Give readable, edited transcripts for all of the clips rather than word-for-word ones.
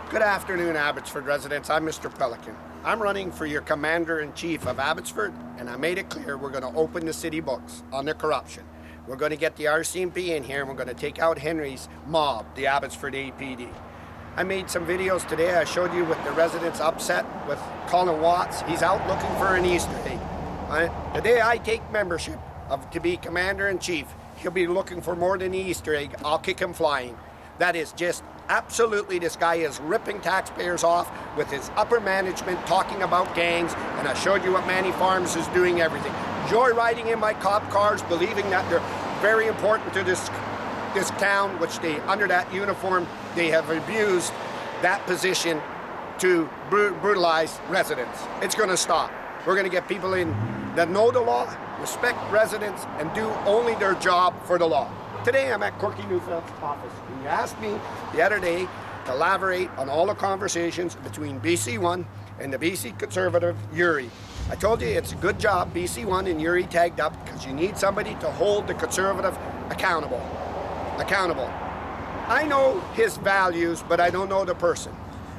Good afternoon, Abbotsford residents. I'm Mr. Pelican. I'm running for your Commander-in-Chief of Abbotsford, and I made it clear we're going to open the city books on the corruption. We're going to get the RCMP in here, and we're going to take out Henry's mob, the Abbotsford APD. I made some videos today. I showed you with the residents upset with Colin Watts. He's out looking for an Easter egg. The day I take membership to be Commander-in-Chief, he'll be looking for more than an Easter egg. I'll kick him flying. That is just absolutely, this guy is ripping taxpayers off with his upper management talking about gangs, and I showed you what Manny Farms is doing everything. Joyriding in my cop cars, believing that they're very important to this town, which they, under that uniform, they have abused that position to brutalize residents. It's going to stop. We're going to get people in that know the law, respect residents, and do only their job for the law. Today I'm at Corky Newfeld's office, and you asked me the other day to elaborate on all the conversations between BC1 and the BC Conservative Yuri. I told you it's a good job BC1 and Yuri tagged up because you need somebody to hold the Conservative accountable. I know his values, but I don't know the person.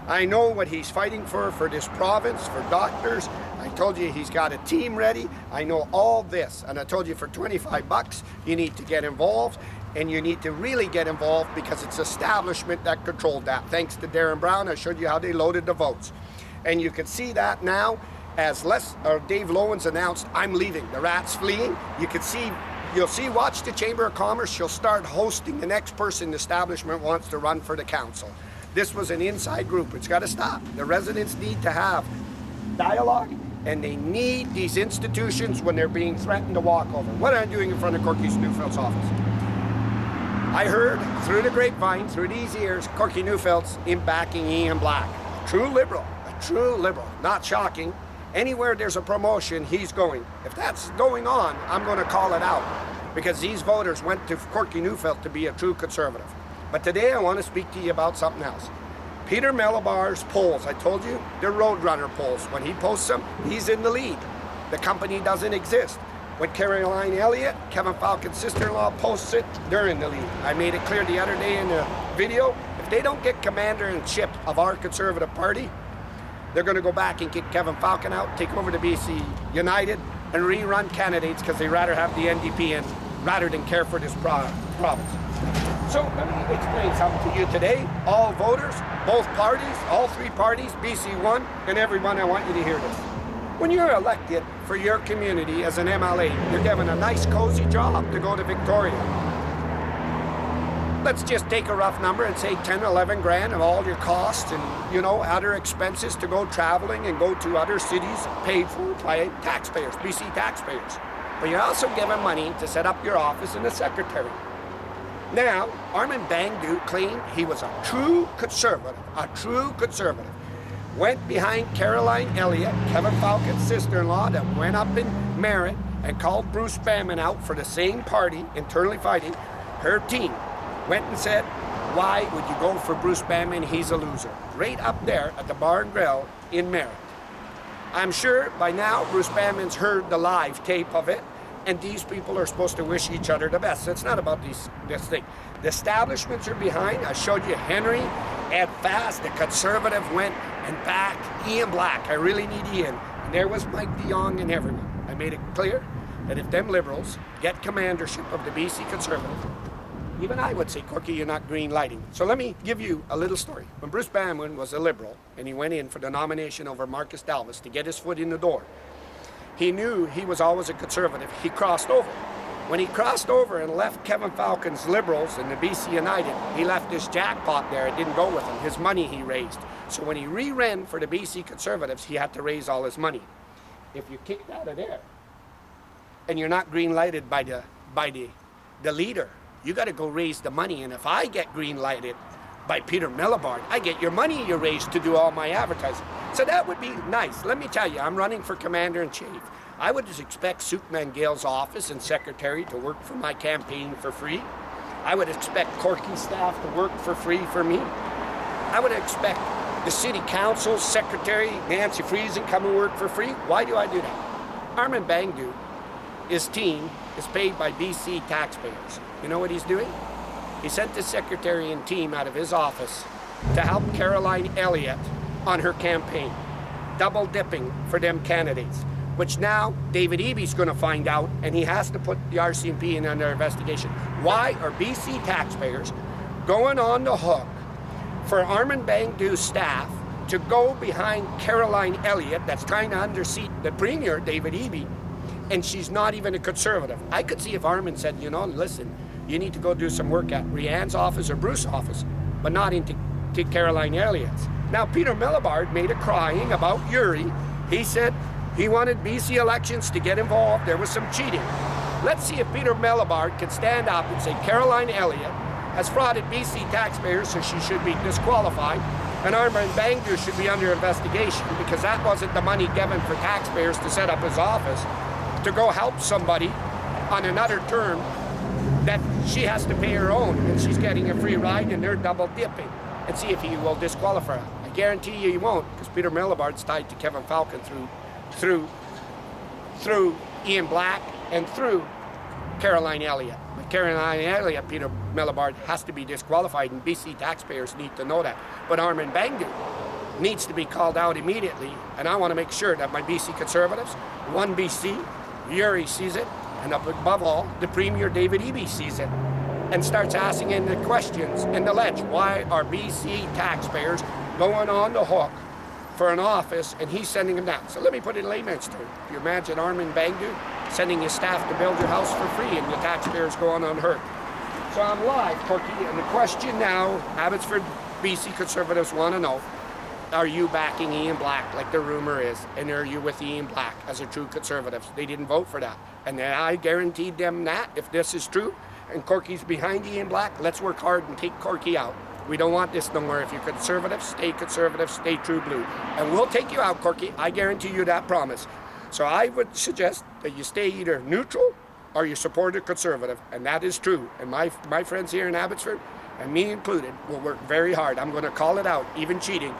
I know what he's fighting for this province, for doctors. I told you he's got a team ready. I know all this, and I told you for 25 bucks you need to get involved, and you need to really get involved because it's establishment that controlled that. Thanks to Darren Brown, I showed you how they loaded the votes. And you can see that now as Dave Lowen's announced, I'm leaving, the rat's fleeing. You'll see, watch the Chamber of Commerce, she'll start hosting the next person the establishment wants to run for the council. This was an inside group. It's got to stop. The residents need to have dialogue, and they need these institutions when they're being threatened to walk over. What am I doing in front of Corky Newfeld's office? I heard through the grapevine, through these ears, Corky Newfeld's in backing Ian Black. A true liberal. Not shocking. Anywhere there's a promotion, he's going. If that's going on, I'm going to call it out, because these voters went to Corky Newfeld to be a true Conservative. But today I want to speak to you about something else. Peter Milobar's polls, I told you, they're Roadrunner polls. When he posts them, he's in the lead. The company doesn't exist. When Caroline Elliott, Kevin Falcon's sister-in-law, posts it, they're in the lead. I made it clear the other day in the video, if they don't get commander-in-chief of our Conservative Party, they're going to go back and kick Kevin Falcon out, take over to BC United, and rerun candidates because they'd rather have the NDP in rather than care for this province. So let me explain something to you today. All voters, both parties, all three parties, BC1, and everyone, I want you to hear this. When you're elected for your community as an MLA, you're given a nice, cozy job to go to Victoria. Let's just take a rough number and say 10, 11 grand of all your costs and, other expenses to go traveling and go to other cities paid for by taxpayers, BC taxpayers. But you're also given money to set up your office and a secretary. Now, Armin Bangdu claimed he was a true conservative. Went behind Caroline Elliott, Kevin Falcon's sister-in-law, that went up in Merritt and called Bruce Banman out for the same party, internally fighting. Her team went and said, why would you go for Bruce Banman? He's a loser. Right up there at the Bar and Grill in Merritt. I'm sure by now Bruce Banman's heard the live tape of it, and these people are supposed to wish each other the best. So it's not about this thing. The establishments are behind. I showed you Henry, Ed Fast, the Conservative went and backed Ian Black. I really need Ian. And there was Mike DeYoung and everyone. I made it clear that if them Liberals get commandership of the BC Conservative, even I would say, Corky, you're not green lighting. So let me give you a little story. When Bruce Banman was a Liberal and he went in for the nomination over Marcus Dalvis to get his foot in the door, he knew he was always a Conservative. He crossed over. When he crossed over and left Kevin Falcon's Liberals and the BC United, he left his jackpot there. It didn't go with him, his money he raised. So when he re-ran for the BC Conservatives, he had to raise all his money. If you kicked out of there and you're not green lighted by the leader, you got to go raise the money. And if I get green lighted by Peter Milobar, I get your money you raised to do all my advertising. So that would be nice. Let me tell you, I'm running for Commander-in-Chief. I would just expect Superman Gale's office and secretary to work for my campaign for free. I would expect Corky's staff to work for free for me. I would expect the city council secretary, Nancy Friesen, come and work for free. Why do I do that? Armin Bangdu, his team, is paid by BC taxpayers. You know what he's doing? He sent the secretary and team out of his office to help Caroline Elliott on her campaign. Double dipping for them candidates, which now David Eby's going to find out, and he has to put the RCMP in under investigation. Why are BC taxpayers going on the hook for Armin Bangdu's staff to go behind Caroline Elliott, that's trying to unseat the Premier, David Eby, and she's not even a Conservative? I could see if Armin said, you know, listen, you need to go do some work at Rianne's office or Bruce's office, but not into Caroline Elliott's. Now, Peter Milobar made a crying about Uri. He said he wanted BC elections to get involved. There was some cheating. Let's see if Peter Milobar can stand up and say Caroline Elliott has frauded BC taxpayers, so she should be disqualified, and Armin Bangdu should be under investigation because that wasn't the money given for taxpayers to set up his office to go help somebody on another term that she has to pay her own, and she's getting a free ride and they're double dipping. And see if he will disqualify her. I guarantee you he won't, because Peter Milobar's tied to Kevin Falcon through Ian Black and through Caroline Elliott. But Caroline Elliott, Peter Milobar has to be disqualified, and BC taxpayers need to know that. But Armin Bangdu needs to be called out immediately, and I want to make sure that my BC Conservatives, One BC, Uri sees it, and above all, the Premier David Eby sees it, and starts asking in the questions in the ledge. Why are BC taxpayers going on the hook for an office and he's sending them down? So let me put it in layman's terms. You imagine Armin Bangdu sending his staff to build your house for free and the taxpayers going unhurt. So I'm live, Corky, and the question now, Abbotsford BC Conservatives want to know, are you backing Ian Black like the rumor is? And are you with Ian Black as a true Conservative? They didn't vote for that. And then I guaranteed them that if this is true, and Corky's behind Ian Black, let's work hard and take Corky out. We don't want this no more. If you're conservative, stay true blue. And we'll take you out, Corky. I guarantee you that promise. So I would suggest that you stay either neutral or you support a Conservative, and that is true. And my friends here in Abbotsford, and me included, will work very hard. I'm going to call it out, even cheating.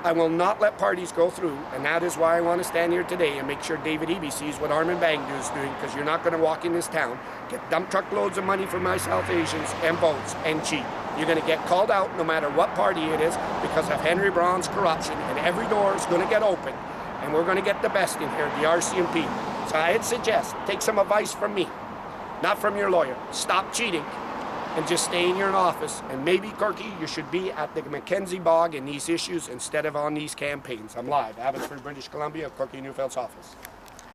I will not let parties go through, and that is why I want to stand here today and make sure David Eby sees what Armin Bangdu is doing, because you're not going to walk in this town, get dump truck loads of money from my South Asians and votes and cheat. You're going to get called out no matter what party it is because of Henry Braun's corruption, and every door is going to get open, and we're going to get the best in here, the RCMP. So I'd suggest take some advice from me, not from your lawyer. Stop cheating and just stay in your office. And maybe, Corky, you should be at the Mackenzie Bog in these issues instead of on these campaigns. I'm live, Abbotsford, British Columbia, Corky Neufeld's office.